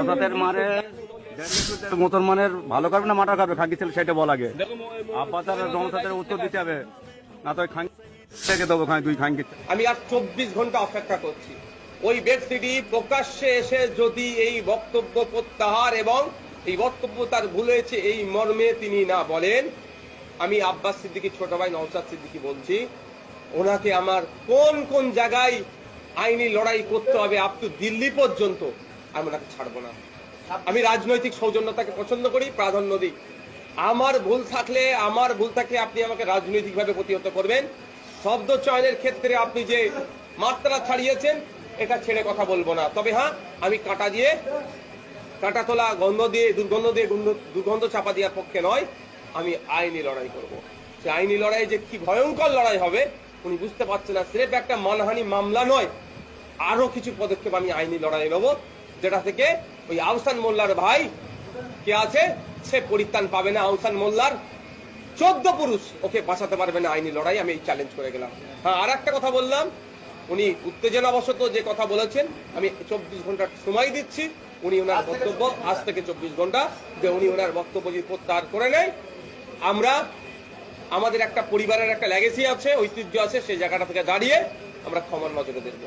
নওশাদের মারে মতন মানের ভালো করবে না মাটা করবে খাঙ্কি ছেলে সেটা বল আগে। আব্বাস আর নওশাদের উত্তর দিতে হবে, না তো খাঙ্কি থেকে দেবো দুই খাঙ্কি। আমি আর 24 ঘন্টা অপেক্ষা করছি ওই ব্যক্তিটি প্রকাশ্যে এসে যদি এই বক্তব্য প্রত্যাহার এবং এই বক্তব্য তার ভুল হয়েছে এই মর্মে তিনি না বলেন, আমি আব্বাস সিদ্দিকী ছোট ভাই নওশাদ সিদ্দিকী বলছি, ওনাকে আমার কোন কোন জায়গায় আইনি লড়াই করতে হবে আপ টু দিল্লি পর্যন্ত, আমি ওনাকে ছাড়বো না। আমি রাজনৈতিক সৌজন্যতাকে পছন্দ করি, প্রাধান্য দিই। আমার ভুল থাকলে আপনি আমাকে রাজনৈতিকভাবে প্রতিহত করবেন। শব্দ চয়নের ক্ষেত্রে আপনি যে মাত্রা ছাড়িয়েছেন এটা ছেড়ে কথা বলবো না। তবে হ্যাঁ, আমি কাঁটা তোলা দুর্গন্ধ চাপা দেওয়ার পক্ষে নয়, আমি আইনি লড়াই করব। সে আইনি লড়াই যে কি ভয়ঙ্কর লড়াই হবে উনি বুঝতে পারছেন না। সিরেফ একটা মানহানি মামলা নয়, আরো কিছু পদক্ষেপ আমি আইনি লড়াই নেব, যেটা থেকে ওই আহসান মোল্লার ভাই কে আছে সে পরিত্রাণ পাবে না। আহসান মোল্লার 14 পুরুষ ওকে বাঁচাতে পারবে না আইনি লড়াই, আমি এই চ্যালেঞ্জ করে গেলাম। হ্যাঁ, আর একটা কথা বললাম, উনি উত্তেজনাবশত যে কথা বলেছেন, আমি 24 ঘন্টার সময় দিচ্ছি। উনি ওনার বক্তব্য আজ থেকে 24 ঘন্টা যে উনি ওনার বক্তব্য যদি প্রত্যাহার করে নেয়, আমরা আমাদের একটা পরিবারের একটা লেগেসি আছে, ঐতিহ্য আছে, সেই জায়গাটা থেকে দাঁড়িয়ে আমরা ক্ষমার নজরে দেখবো।